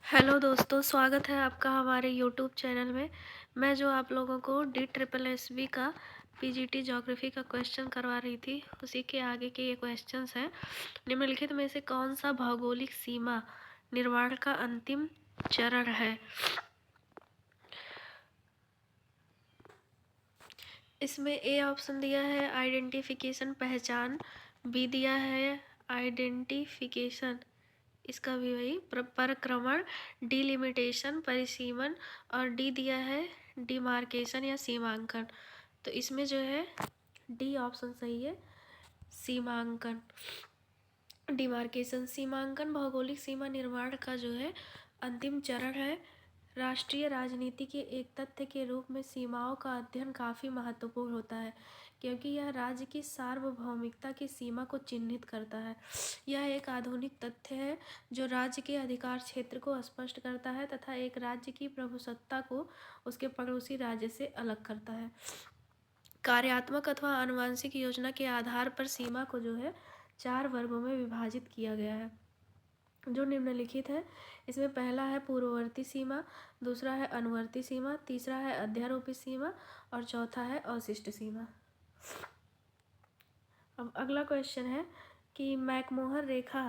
Hello दोस्तों, स्वागत है आपका हमारे यूट्यूब चैनल में। मैं जो आप लोगों को DSSB का पीजीटी ज्योग्राफी का क्वेश्चन करवा रही थी, उसी के आगे के ये क्वेश्चंस हैं। निम्नलिखित में से कौन सा भौगोलिक सीमा निर्माण का अंतिम चरण है? इसमें ए ऑप्शन दिया है आइडेंटिफिकेशन पहचान, बी दिया है आइडेंटिफिकेशन, इसका भी वही परक्रमण, डिलिमिटेशन परिसीमन, और डी दिया है डिमार्केशन या सीमांकन। तो इसमें जो है डी ऑप्शन सही है, सीमांकन। डिमार्केशन, सीमांकन भौगोलिक सीमा निर्माण का जो है अंतिम चरण है। राष्ट्रीय राजनीति के एक तथ्य के रूप में सीमाओं का अध्ययन काफ़ी महत्वपूर्ण होता है, क्योंकि यह राज्य की सार्वभौमिकता की सीमा को चिन्हित करता है। यह एक आधुनिक तथ्य है जो राज्य के अधिकार क्षेत्र को स्पष्ट करता है तथा एक राज्य की प्रभुसत्ता को उसके पड़ोसी राज्य से अलग करता है। कार्यात्मक अथवा आनुवंशिक योजना के आधार पर सीमा को जो है 4 वर्गों में विभाजित किया गया है, जो निम्नलिखित है। इसमें पहला है पूर्ववर्ती सीमा, दूसरा है अनुवर्ती सीमा, तीसरा है अध्यारोपी सीमा और चौथा है अवशिष्ट सीमा। अब अगला क्वेश्चन है कि मैकमोहन रेखा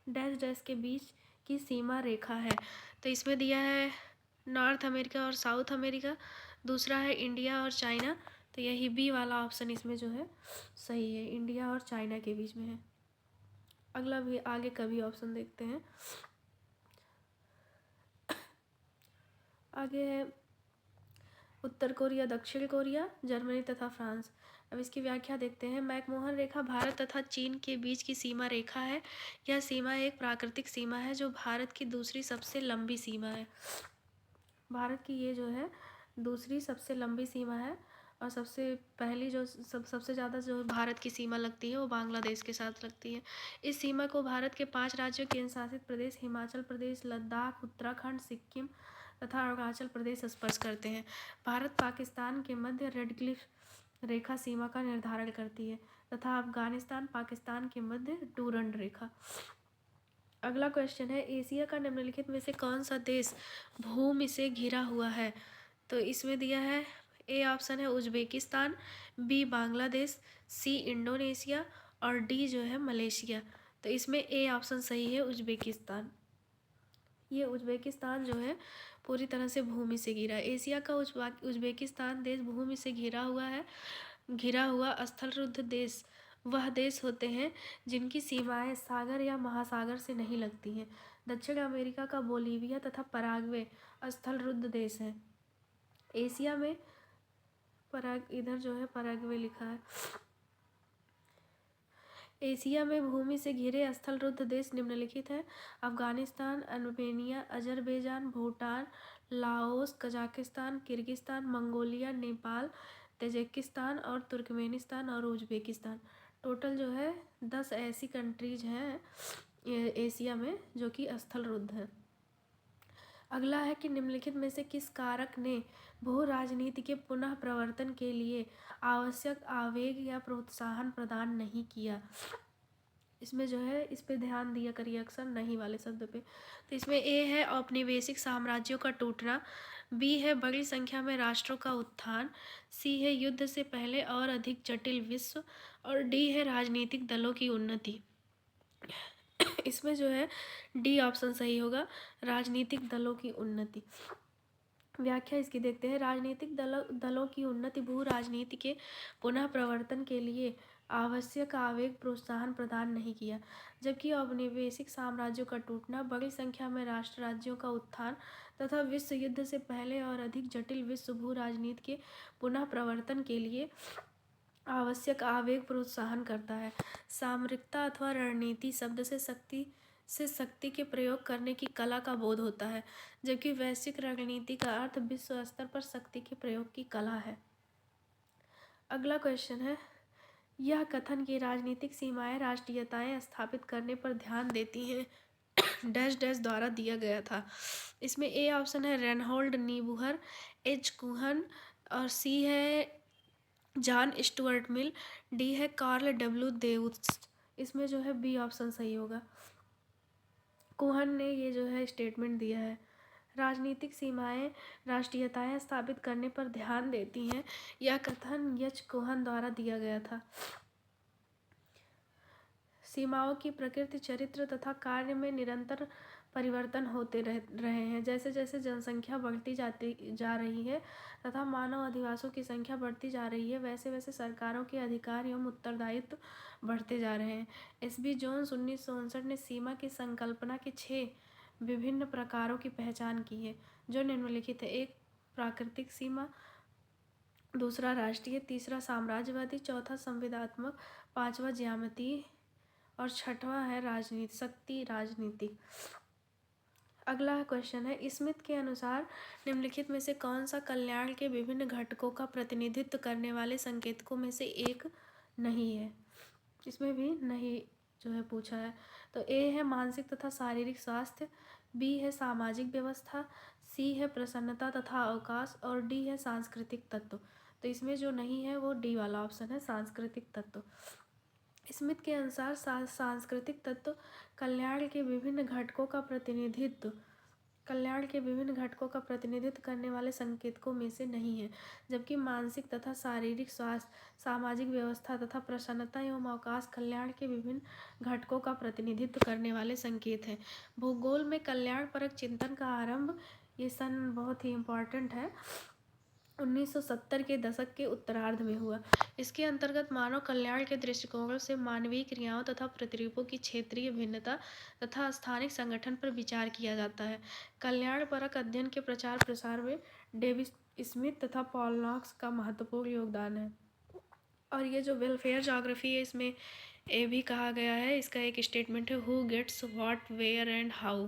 डैश डैश के बीच की सीमा रेखा है। तो इसमें दिया है नॉर्थ अमेरिका और साउथ अमेरिका, दूसरा है इंडिया और चाइना। तो यही बी वाला ऑप्शन इसमें जो है सही है, इंडिया और चाइना के बीच में है। अगला भी आगे का भी ऑप्शन देखते हैं। आगे है उत्तर कोरिया, दक्षिण कोरिया, जर्मनी तथा फ्रांस। अब इसकी व्याख्या देखते हैं। मैकमोहन रेखा भारत तथा चीन के बीच की सीमा रेखा है। यह सीमा एक प्राकृतिक सीमा है जो भारत की दूसरी सबसे लंबी सीमा है। भारत की ये जो है दूसरी सबसे लंबी सीमा है, और सबसे पहली जो सबसे ज़्यादा जो भारत की सीमा लगती है वो बांग्लादेश के साथ लगती है। इस सीमा को भारत के 5 राज्यों केंद्र शासित प्रदेश हिमाचल प्रदेश, लद्दाख, उत्तराखंड, सिक्किम तथा अरुणाचल प्रदेश स्पर्श करते हैं। भारत पाकिस्तान के मध्य रेड क्लिफ रेखा सीमा का निर्धारण करती है तथा अफगानिस्तान पाकिस्तान के मध्य डूरंड रेखा। अगला क्वेश्चन है, एशिया का निम्नलिखित में से कौन सा देश भूमि से घिरा हुआ है? तो इसमें दिया है ए ऑप्शन है Uzbekistan, B Bangladesh, C Indonesia और डी जो है मलेशिया। तो इसमें ए ऑप्शन सही है, उज्बेकिस्तान। ये उज्बेकिस्तान जो है पूरी तरह से भूमि से घिरा है। एशिया का उज्बेकिस्तान देश भूमि से घिरा हुआ है। घिरा हुआ स्थलरुद्ध देश वह देश होते हैं जिनकी सीमाएं सागर या महासागर से नहीं लगती हैं। दक्षिण अमेरिका का बोलीविया तथा पराग्वे स्थलरुद्ध देश हैं। एशिया में इधर जो है पराग्वे लिखा है। एशिया में भूमि से घिरे स्थलरुद्ध देश निम्नलिखित हैं: Afghanistan, Armenia, Azerbaijan, Bhutan, Laos, Kazakhstan, Kyrgyzstan, Mongolia, Nepal, Tajikistan और तुर्कमेनिस्तान और उज्बेकिस्तान। टोटल जो है 10 ऐसी कंट्रीज हैं एशिया में जो कि स्थलरुद्ध है। अगला है कि निम्नलिखित में से किस कारक ने भू राजनीति के पुनः प्रवर्तन के लिए आवश्यक आवेग या प्रोत्साहन प्रदान नहीं किया? इसमें जो है इस पे ध्यान दिया करिए अक्सर नहीं वाले शब्द पे। तो इसमें ए है औपनिवेशिक साम्राज्यों का टूटना, बी है बड़ी संख्या में राष्ट्रों का उत्थान, सी है युद्ध से पहले और अधिक जटिल विश्व, और डी है राजनीतिक दलों की उन्नति। इसमें जो है डी ऑप्शन सही होगा, राजनीतिक दलों की उन्नति। व्याख्या इसकी देखते हैं। राजनीतिक दलों की उन्नति भू राजनीति के पुनः प्रवर्तन के लिए आवश्यक आवेग प्रोत्साहन प्रदान नहीं किया, जबकि औपनिवेशिक साम्राज्यों का टूटना, बड़ी संख्या में राष्ट्र राज्यों का उत्थान तथा विश्व युद्ध से पहले और अधिक जटिल विश्व भू राजनीति के पुनः प्रवर्तन के लिए आवश्यक आवेग प्रोत्साहन करता है। सामरिकता अथवा रणनीति शब्द से शक्ति के प्रयोग करने की कला का बोध होता है, जबकि वैश्विक रणनीति का अर्थ विश्व स्तर पर शक्ति के प्रयोग की कला है। अगला क्वेश्चन है, यह कथन की राजनीतिक सीमाएं राष्ट्रीयताएं स्थापित करने पर ध्यान देती हैं डैश डैश द्वारा दिया गया था। इसमें ए ऑप्शन है रेनहोल्ड नीबुहर, एच कुहन, और सी है जॉन स्टुअर्ट मिल, डी है कार्ल डब्ल्यू देउस। इसमें जो है बी ऑप्शन सही होगा। कोहन ने ये जो है स्टेटमेंट दिया है। राजनीतिक सीमाएं राष्ट्रीयताएं स्थापित करने पर ध्यान देती हैं। यह कथन यच कोहन द्वारा दिया गया था। सीमाओं की प्रकृति, चरित्र तथा कार्य में निरंतर परिवर्तन होते रहे हैं। जैसे जैसे जनसंख्या बढ़ती जा रही है तथा मानव अधिवासों की संख्या बढ़ती जा रही है, वैसे वैसे सरकारों के अधिकार एवं उत्तरदायित्व बढ़ते जा रहे हैं। एस.बी. जोन्स 1959 ने सीमा की संकल्पना के 6 विभिन्न प्रकारों की पहचान की है, जो निम्नलिखित है। 1. प्राकृतिक सीमा, दूसरा राष्ट्रीय, तीसरा साम्राज्यवादी, चौथा संविदात्मक, पांचवा ज्यामितीय और छठवां है राजनीति, शक्ति राजनीतिक। अगला क्वेश्चन है, स्मिथ के अनुसार निम्नलिखित में से कौन सा कल्याण के विभिन्न घटकों का प्रतिनिधित्व करने वाले संकेतकों में से एक नहीं है। इसमें भी नहीं जो है पूछा है। तो ए है मानसिक तथा शारीरिक स्वास्थ्य, बी है सामाजिक व्यवस्था, सी है प्रसन्नता तथा अवकाश और डी है सांस्कृतिक तत्व। तो इसमें जो नहीं है वो डी वाला ऑप्शन है, सांस्कृतिक तत्व। स्मिथ के अनुसार सांस्कृतिक तत्व कल्याण के विभिन्न घटकों का प्रतिनिधित्व करने वाले संकेतकों में से नहीं है, जबकि मानसिक तथा शारीरिक स्वास्थ्य, सामाजिक व्यवस्था तथा प्रसन्नता एवं अवकाश कल्याण के विभिन्न घटकों का प्रतिनिधित्व करने वाले संकेत हैं। भूगोल में कल्याणपरक चिंतन का आरंभ, ये सन बहुत ही इम्पोर्टेंट है, 1970 के दशक के उत्तरार्ध में हुआ। इसके अंतर्गत मानव कल्याण के दृष्टिकोण से मानवीय क्रियाओं तथा प्रतिरूपों की क्षेत्रीय भिन्नता तथा स्थानिक संगठन पर विचार किया जाता है। कल्याणपरक अध्ययन के प्रचार प्रसार में डेविड स्मिथ तथा पॉल नॉक्स का महत्वपूर्ण योगदान है। और ये जो वेलफेयर ज्योग्राफी है, इसमें ये भी कहा गया है, इसका एक स्टेटमेंट है, who gets what, where and how.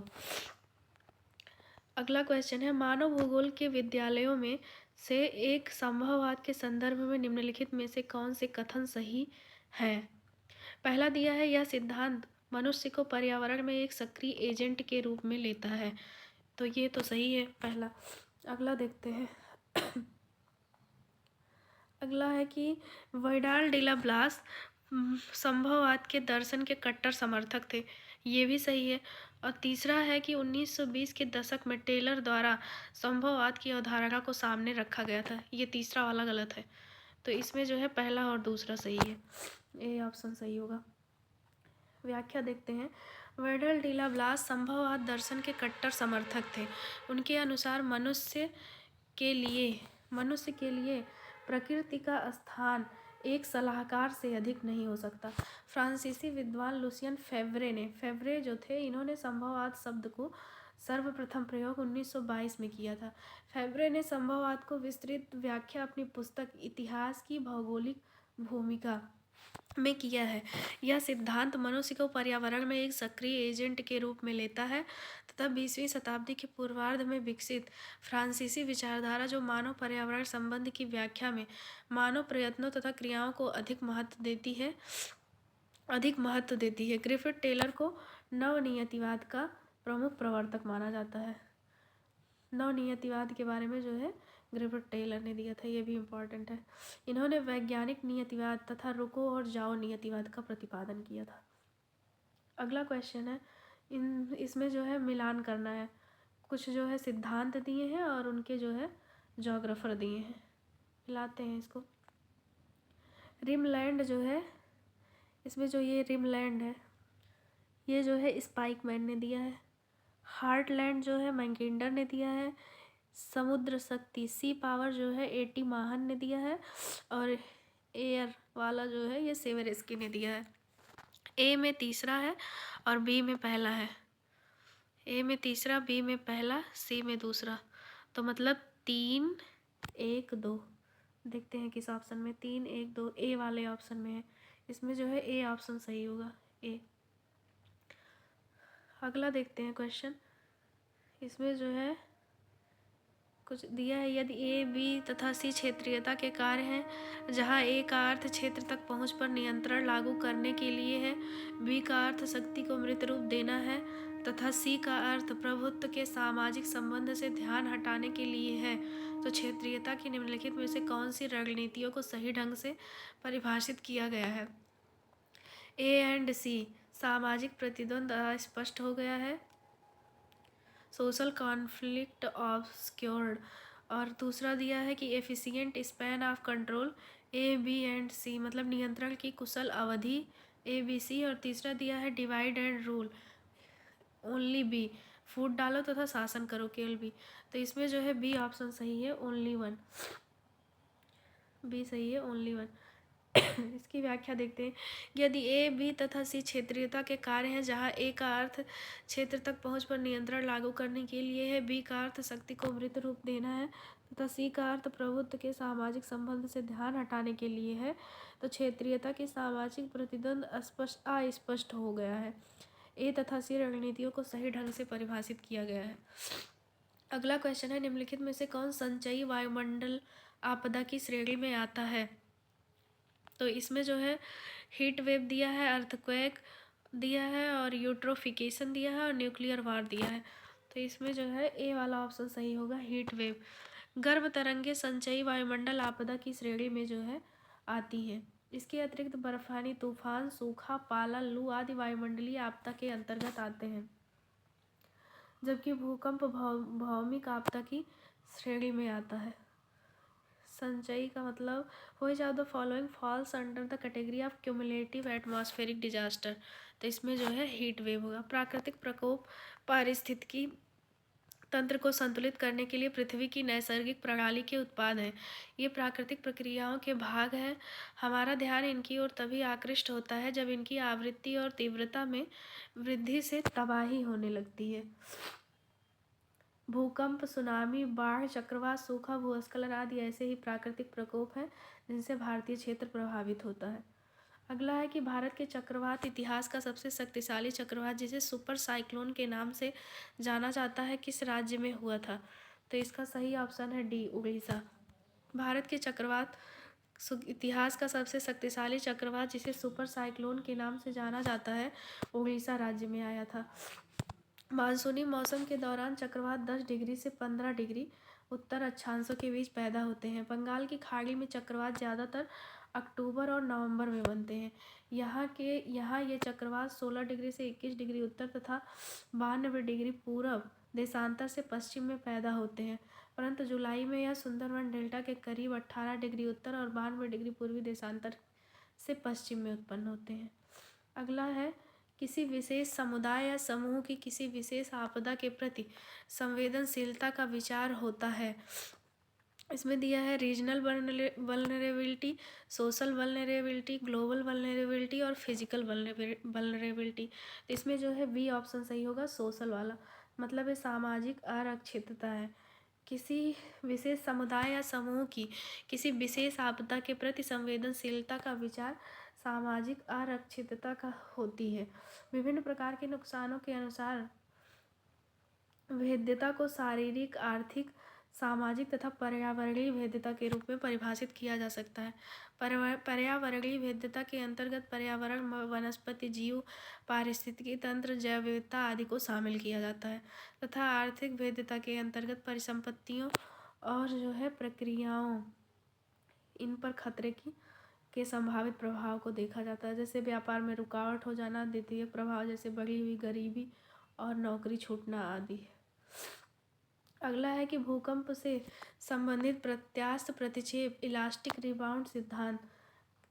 अगला क्वेश्चन है, मानव भूगोल के विद्यालयों में से एक संभववाद के संदर्भ में निम्नलिखित में से कौन से कथन सही हैं। पहला दिया है, यह सिद्धांत मनुष्य को पर्यावरण में एक सक्रिय एजेंट के रूप में लेता है। तो ये तो सही है पहला। अगला देखते हैं। अगला है कि वाइडाल डिला ब्लास संभववाद के दर्शन के कट्टर समर्थक थे। ये भी सही है। और तीसरा है कि 1920 के दशक में टेलर द्वारा संभववाद की अवधारणा को सामने रखा गया था। ये तीसरा वाला गलत है। तो इसमें जो है पहला और दूसरा सही है, ये ऑप्शन सही होगा। व्याख्या देखते हैं। वाइडाल डिला ब्लास संभववाद दर्शन के कट्टर समर्थक थे। उनके अनुसार मनुष्य के लिए प्रकृति का स्थान एक सलाहकार से अधिक नहीं हो सकता। फ्रांसीसी विद्वान लुसियन फेवरे जो थे, इन्होंने संभववाद शब्द को सर्वप्रथम प्रयोग 1922 में किया था। फेवरे ने संभववाद को विस्तृत व्याख्या अपनी पुस्तक इतिहास की भौगोलिक भूमिका में किया है। यह सिद्धांत मनुष्य को पर्यावरण में एक सक्रिय एजेंट के रूप में लेता है तथा 20वीं शताब्दी के पूर्वार्ध में विकसित फ्रांसीसी विचारधारा जो मानव पर्यावरण संबंध की व्याख्या में मानव प्रयत्नों तथा क्रियाओं को अधिक महत्व देती है। ग्रिफिथ टेलर को नवनियतिवाद का प्रमुख प्रवर्तक माना जाता है। नवनियतिवाद के बारे में जो है ग्रिफिथ टेलर ने दिया था, ये भी इम्पोर्टेंट है। इन्होंने वैज्ञानिक नियतिवाद तथा रुको और जाओ नियतिवाद का प्रतिपादन किया था। अगला क्वेश्चन है, इसमें जो है मिलान करना है। कुछ जो है सिद्धांत दिए हैं और उनके जो है ज्योग्राफर दिए हैं, मिलाते हैं इसको। रिमलैंड जो है, इसमें जो ये रिमलैंड है, ये जो है स्पाइकमैन ने दिया है। हार्टलैंड जो है मैकिंडर ने दिया है। समुद्र शक्ति सी पावर जो है एटी माहन ने दिया है। और एयर वाला जो है ये सेवेरेस्की ने दिया है। ए में तीसरा है और बी में पहला है। ए में तीसरा, बी में पहला, सी में दूसरा। तो मतलब 3, 1, 2। देखते हैं किस ऑप्शन में 3, 1, 2 ए वाले ऑप्शन में है। इसमें जो है ए ऑप्शन सही होगा, ए। अगला देखते हैं क्वेश्चन। इसमें जो है कुछ दिया है, यदि ए, बी तथा सी क्षेत्रीयता के कार्य हैं, जहां ए का अर्थ क्षेत्र तक पहुंच पर नियंत्रण लागू करने के लिए है, बी का अर्थ शक्ति को मृत रूप देना है तथा सी का अर्थ प्रभुत्व के सामाजिक संबंध से ध्यान हटाने के लिए है, तो क्षेत्रीयता की निम्नलिखित में से कौन सी रणनीतियों को सही ढंग से परिभाषित किया गया है। ए एंड सी, सामाजिक प्रतिद्वंद स्पष्ट हो गया है। Social conflict obscured. और दूसरा दिया है कि efficient span of control, A B and C, मतलब नियंत्रण की कुशल अवधि, ए बी सी। और तीसरा दिया है divide and rule, only B, फूट डालो तथा शासन करो, केवल बी। तो इसमें जो है बी ऑप्शन सही है, ओनली वन, बी सही है, ओनली वन। इसकी व्याख्या देखते हैं। यदि ए बी तथा सी क्षेत्रीयता के कार्य हैं, जहां ए का अर्थ क्षेत्र तक पहुंच पर नियंत्रण लागू करने के लिए है, बी का अर्थ शक्ति को मृत रूप देना है तथा सी का अर्थ प्रभुत्व के सामाजिक संबंध से ध्यान हटाने के लिए है, तो क्षेत्रीयता की सामाजिक प्रतिद्वंद अस्पष्ट हो गया है। ए तथा सी रणनीतियों को सही ढंग से परिभाषित किया गया है। अगला क्वेश्चन है, निम्नलिखित में से कौन संचयी वायुमंडल आपदा की श्रेणी में आता है? तो इसमें जो है हीट वेव दिया है, अर्थक्वेक दिया है, और यूट्रोफिकेशन दिया है, और न्यूक्लियर वार दिया है। तो इसमें जो है ए वाला ऑप्शन सही होगा, हीट वेव। गर्भ तरंगे संचयी वायुमंडल आपदा की श्रेणी में जो है आती हैं। इसके अतिरिक्त बर्फानी तूफान, सूखा, पाला, लू आदि वायुमंडलीय आपदा के अंतर्गत आते हैं, जबकि भूकंप भौमिक आपदा की श्रेणी में आता है। संचयी का मतलब which of the following falls under the category of cumulative atmospheric disaster. तो इसमें जो है हीट वेव होगा। प्राकृतिक प्रकोप पारिस्थितिकी तंत्र को संतुलित करने के लिए पृथ्वी की नैसर्गिक प्रणाली के उत्पाद हैं। ये प्राकृतिक प्रक्रियाओं के भाग हैं। हमारा ध्यान इनकी ओर तभी आकृष्ट होता है जब इनकी आवृत्ति और तीव्रता में वृद्धि से तबाही होने लगती है। भूकंप, सुनामी, बाढ़, चक्रवात, सूखा, भूस्खलन आदि ऐसे ही प्राकृतिक प्रकोप हैं जिनसे भारतीय क्षेत्र प्रभावित होता है। अगला है कि भारत के चक्रवात इतिहास का सबसे शक्तिशाली चक्रवात, जिसे सुपर साइक्लोन के नाम से जाना जाता है, किस राज्य में हुआ था? तो इसका सही ऑप्शन है डी, उड़ीसा। भारत के चक्रवात इतिहास का सबसे शक्तिशाली चक्रवात, जिसे सुपर साइक्लोन के नाम से जाना जाता है, उड़ीसा राज्य में आया था। मानसूनी मौसम के दौरान चक्रवात 10 डिग्री से 15 डिग्री उत्तर अक्षांशों के बीच पैदा होते हैं। बंगाल की खाड़ी में चक्रवात ज़्यादातर अक्टूबर और नवंबर में बनते हैं। यहाँ ये चक्रवात 16 डिग्री से 21 डिग्री उत्तर तथा 92 डिग्री पूरब देशांतर से पश्चिम में पैदा होते हैं, परंतु जुलाई में यह सुंदरवन डेल्टा के करीब 18 डिग्री उत्तर और 92 डिग्री पूर्वी देशांतर से पश्चिम में उत्पन्न होते हैं। अगला है, किसी विशेष समुदाय या समूह की किसी विशेष आपदा के प्रति संवेदनशीलता का विचार होता है। इसमें दिया है regional vulnerability, social vulnerability, global vulnerability और फिजिकल वल्नरेबिलिटी। तो इसमें जो है बी ऑप्शन सही होगा, सोशल वाला, मतलब ये सामाजिक अरक्षितता है। किसी विशेष समुदाय या समूह की किसी विशेष आपदा के प्रति संवेदनशीलता का विचार सामाजिक अरक्षितता का होती है। विभिन्न प्रकार के नुकसानों के अनुसार भेद्यता को शारीरिक, आर्थिक, सामाजिक तथा पर्यावरणीय भेद्यता के रूप में परिभाषित किया जा सकता है। पर्यावरणीय भेद्यता के अंतर्गत पर्यावरण, वनस्पति जीव, पारिस्थितिकी तंत्र, जैव विविधता आदि को शामिल किया जाता है, तथा आर्थिक भेद्यता के अंतर्गत परिसंपत्तियों और जो है प्रक्रियाओं, इन पर खतरे के संभावित प्रभाव को देखा जाता है, जैसे व्यापार में रुकावट हो जाना, द्वितीयक प्रभाव जैसे बढ़ी हुई गरीबी और नौकरी छूटना आदि। अगला है कि भूकंप से संबंधित प्रत्यास्थ प्रतिक्षेप इलास्टिक रिबाउंड सिद्धांत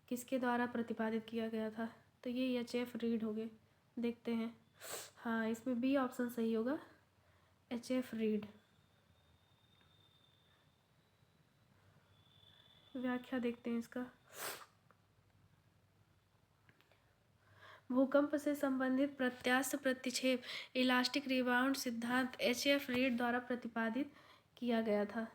किसके द्वारा प्रतिपादित किया गया था? तो ये एच.एफ. रीड हो गए। देखते हैं, हाँ इसमें बी ऑप्शन सही होगा, एच.एफ. रीड। व्याख्या देखते हैं इसका। भूकंप से संबंधित प्रत्यास्थ प्रतिक्षेप इलास्टिक रिबाउंड सिद्धांत एच.एफ. रीड द्वारा प्रतिपादित किया गया था।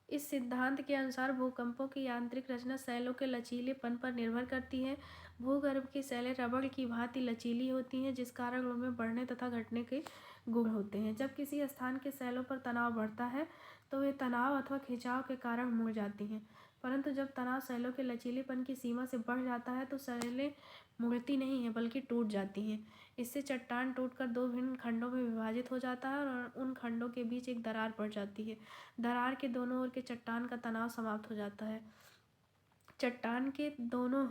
इस सिद्धांत के अनुसार भूकंपों की यांत्रिक रचना शैलों के लचीलेपन पर निर्भर करती है। भूगर्भ की शैलें रबड़ की भांति लचीली होती हैं, जिस कारण उनमें बढ़ने तथा घटने के गुण होते हैं। जब किसी स्थान के शैलों पर तनाव बढ़ता है तो वे तनाव अथवा खिंचाव के कारण मुड़ जाती हैं, परंतु जब तनाव शैलों के लचीलेपन की सीमा से बढ़ जाता है तो शैलें मुड़ती नहीं हैं बल्कि टूट जाती हैं। इससे चट्टान टूटकर दो भिन्न खंडों में विभाजित हो जाता है और उन खंडों के बीच एक दरार पड़ जाती है। दरार के दोनों ओर के चट्टान का तनाव समाप्त हो जाता है। चट्टान के दोनों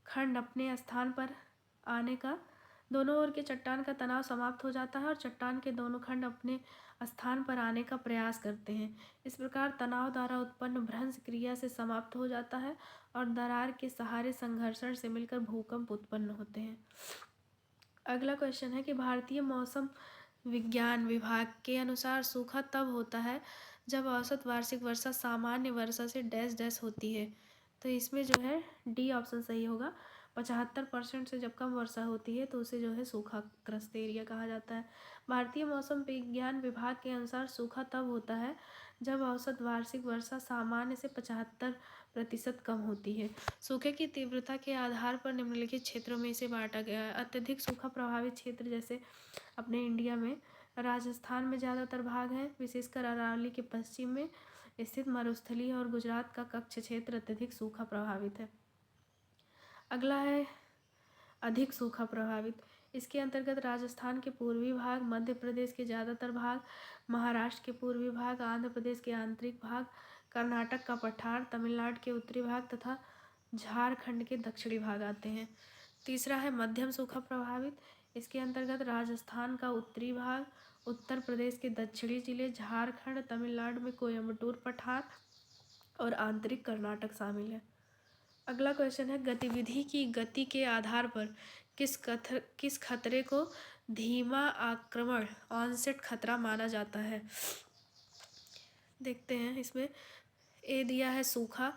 खंड अपने स्थान पर आने का दोनों ओर के चट्टान का तनाव समाप्त हो जाता है और चट्टान के दोनों खंड अपने स्थान पर आने का प्रयास करते हैं। इस प्रकार तनाव द्वारा उत्पन्न भ्रंश क्रिया से समाप्त हो जाता है और दरार के सहारे संघर्षण से मिलकर भूकंप उत्पन्न होते हैं। अगला क्वेश्चन है कि भारतीय मौसम विज्ञान विभाग के अनुसार सूखा तब होता है जब औसत वार्षिक वर्षा सामान्य वर्षा से डैश डैश होती है। तो इसमें जो है डी ऑप्शन सही होगा। 75% से जब कम वर्षा होती है तो उसे जो है सूखाग्रस्त एरिया कहा जाता है। भारतीय मौसम विज्ञान विभाग के अनुसार सूखा तब होता है जब औसत वार्षिक वर्षा सामान्य से 75% कम होती है। सूखे की तीव्रता के आधार पर निम्नलिखित क्षेत्रों में इसे बांटा गया है। अत्यधिक सूखा प्रभावित क्षेत्र जैसे अपने इंडिया में राजस्थान में ज़्यादातर भाग है, विशेषकर अरावली के पश्चिम में स्थित मरुस्थलीय और गुजरात का कच्छ क्षेत्र अत्यधिक सूखा प्रभावित है। अगला है अधिक सूखा प्रभावित। इसके अंतर्गत राजस्थान के पूर्वी भाग, मध्य प्रदेश के ज़्यादातर भाग, महाराष्ट्र के पूर्वी भाग, आंध्र प्रदेश के आंतरिक भाग, कर्नाटक का पठार, तमिलनाडु के उत्तरी भाग तथा झारखंड के दक्षिणी भाग आते हैं। तीसरा है मध्यम सूखा प्रभावित। इसके अंतर्गत राजस्थान का उत्तरी भाग, उत्तर प्रदेश के दक्षिणी जिले, झारखंड, तमिलनाडु में कोयम्बटूर पठार और आंतरिक कर्नाटक शामिल है। अगला क्वेश्चन है गतिविधि की गति के आधार पर किस खतरे को धीमा आक्रमण ऑनसेट खतरा माना जाता है। देखते हैं इसमें ए दिया है सूखा,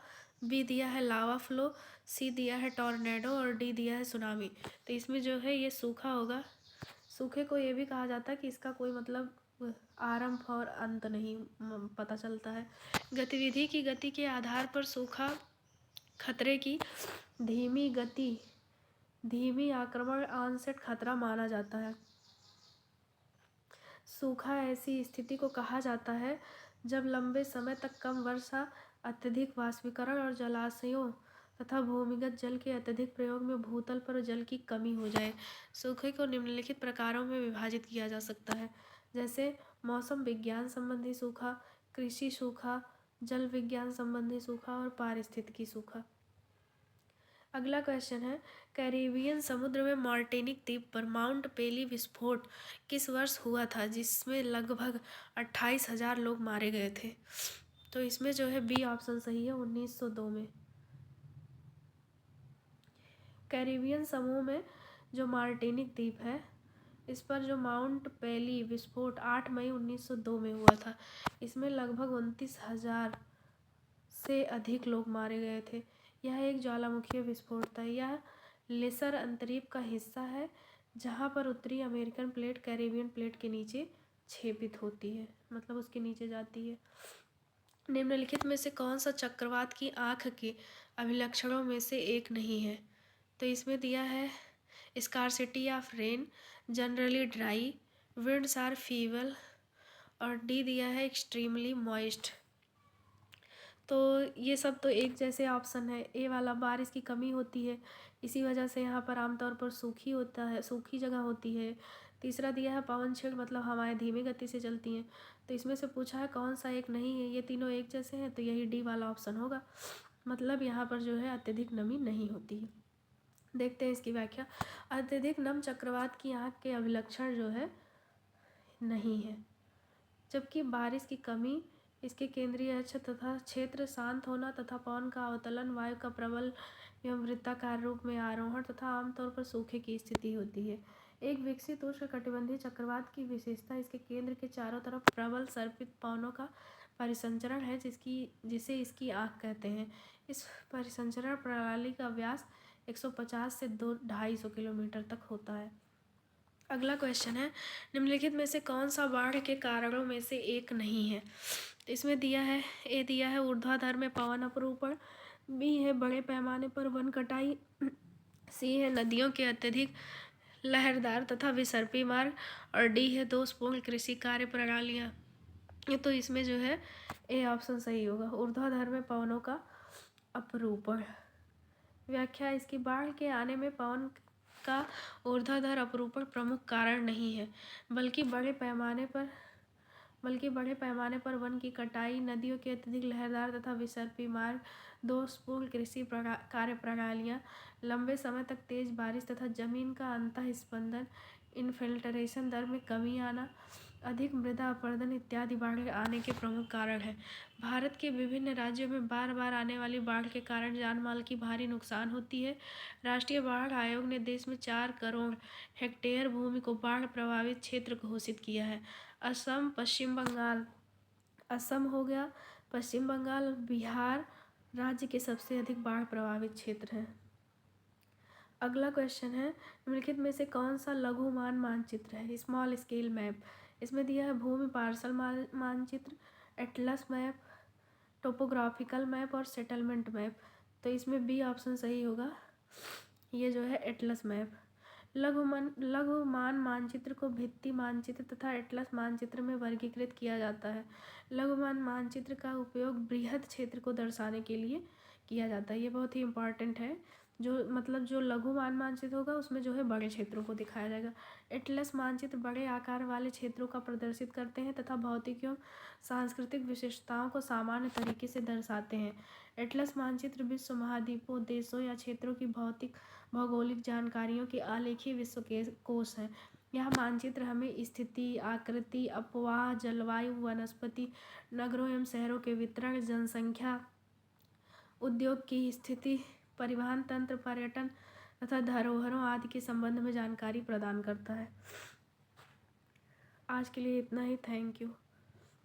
बी दिया है लावा फ्लो, सी दिया है टॉर्नेडो और डी दिया है सुनामी। तो इसमें जो है ये सूखा होगा। सूखे को ये भी कहा जाता है कि इसका कोई मतलब आरंभ और अंत नहीं पता चलता है। गतिविधि की गति के आधार पर सूखा खतरे की धीमी आक्रमण ऑनसेट खतरा माना जाता है। सूखा ऐसी स्थिति को कहा जाता है जब लंबे समय तक कम वर्षा, अत्यधिक वाष्पीकरण और जलाशयों तथा भूमिगत जल के अत्यधिक प्रयोग में भूतल पर जल की कमी हो जाए। सूखे को निम्नलिखित प्रकारों में विभाजित किया जा सकता है, जैसे मौसम विज्ञान संबंधी सूखा, कृषि सूखा, जल विज्ञान संबंधी सूखा और पारिस्थितिकी सूखा। अगला क्वेश्चन है कैरिबियन समुद्र में मार्टिनिक द्वीप पर माउंट पेली विस्फोट किस वर्ष हुआ था जिसमें लगभग 28,000 लोग मारे गए थे। तो इसमें जो है बी ऑप्शन सही है, 1902 में। कैरिबियन समूह में जो मार्टिनिक द्वीप है इस पर जो माउंट पेली विस्फोट 8 मई 1902 में हुआ था। इसमें लगभग 29,000 से अधिक लोग मारे गए थे। यह एक ज्वालामुखीय विस्फोट था। यह लेसर अंतरीप का हिस्सा है जहाँ पर उत्तरी अमेरिकन प्लेट कैरिबियन प्लेट के नीचे छेदित होती है, मतलब उसके नीचे जाती है। निम्नलिखित में से कौन सा चक्रवात की आँख के अभिलक्षणों में से एक नहीं है। तो इसमें दिया है scarcity of rain, generally dry, winds are feeble और डी दिया है एक्सट्रीमली मॉइस्ट। तो ये सब तो एक जैसे ऑप्शन है। ए वाला बारिश की कमी होती है, इसी वजह से यहाँ पर आमतौर पर सूखी जगह होती है। तीसरा दिया है पवन छेड़, मतलब हवाएं धीमी गति से चलती हैं। तो इसमें से पूछा है कौन सा एक नहीं है, ये तीनों एक जैसे हैं, तो यही डी वाला ऑप्शन होगा, मतलब यहाँ पर जो है अत्यधिक नमी नहीं होती है। देखते हैं इसकी व्याख्या। अत्यधिक नम चक्रवात की आँख के अभिलक्षण जो है नहीं है, जबकि बारिश की कमी, इसके केंद्रीय अक्ष तथा क्षेत्र शांत होना तथा पवन का अवतलन, वायु का प्रबल एवं वृत्ताकार रूप में आरोहण तथा आमतौर पर सूखे की स्थिति होती है। एक विकसित उष्णकटिबंधीय चक्रवात की विशेषता इसके केंद्र के चारों तरफ प्रबल सर्पित पवनों का परिसंचरण है जिसे इसकी आँख कहते हैं। इस परिसंचरण प्रणाली का व्यास 150 से 250 किलोमीटर तक होता है। अगला क्वेश्चन है निम्नलिखित में से कौन सा बाढ़ के कारणों में से एक नहीं है। इसमें दिया है ए दिया है ऊर्ध्वाधर में पवन अपरूपण, बी है बड़े पैमाने पर वन कटाई, सी है नदियों के अत्यधिक लहरदार तथा विसर्पी मार्ग और डी है दोषपूर्ण कृषि कार्य प्रणालियाँ। तो इसमें जो है ए ऑप्शन सही होगा, ऊर्ध्वाधर में पवनों का अपरूपण। व्याख्या इसकी बाढ़ के आने में पवन का ऊर्ध्वाधर अपरूपण प्रमुख कारण नहीं है, बल्कि बड़े पैमाने पर बल्कि बड़े पैमाने पर वन की कटाई, नदियों के अत्यधिक लहरदार तथा विसर्पी मार्ग, दोषपूर्ण कृषि कार्य प्रणालियाँ, लंबे समय तक तेज बारिश तथा जमीन का अंतःस्पंदन, इन्फिल्ट्रेशन दर में कमी आना, अधिक मृदा अपरदन इत्यादि बाढ़ आने के प्रमुख कारण हैं। भारत के विभिन्न राज्यों में बार बार आने वाली बाढ़ के कारण जान माल की भारी नुकसान होती है। राष्ट्रीय बाढ़ आयोग ने देश में 4 करोड़ हेक्टेयर भूमि को बाढ़ प्रभावित क्षेत्र घोषित किया है। असम, पश्चिम बंगाल, असम हो गया, पश्चिम बंगाल, बिहार राज्य के सबसे अधिक बाढ़ प्रभावित क्षेत्र हैं। अगला क्वेश्चन है, निम्नलिखित में से कौन सा लघुमान मानचित्र है? Small scale map. इसमें दिया है भूमि पार्सल मानचित्र, एटलस मैप, टोपोग्राफिकल मैप और सेटलमेंट मैप। तो इसमें बी ऑप्शन सही होगा, ये जो है एटलस मैप। लघुमान मानचित्र को भित्ति मानचित्र तथा एटलस मानचित्र में वर्गीकृत किया जाता है। लघुमान मानचित्र का उपयोग बृहद क्षेत्र को दर्शाने के लिए किया जाता है। ये बहुत ही इम्पॉर्टेंट है। जो लघुमान मानचित्र होगा उसमें जो है बड़े क्षेत्रों को दिखाया जाएगा। एटलस मानचित्र बड़े आकार वाले क्षेत्रों का प्रदर्शित करते हैं तथा भौतिक एवं सांस्कृतिक विशेषताओं को सामान्य तरीके से दर्शाते हैं। एटलस मानचित्र विश्व महाद्वीपों, देशों या क्षेत्रों की भौतिक भौगोलिक जानकारियों की आलेखी विश्व के कोश है। यह मानचित्र हमें स्थिति, आकृति, अपवाह, जलवायु, वनस्पति, नगरों एवं शहरों के वितरण, जनसंख्या, उद्योग की स्थिति, परिवहन तंत्र, पर्यटन तथा धरोहरों आदि के संबंध में जानकारी प्रदान करता है। आज के लिए इतना ही। Thank you.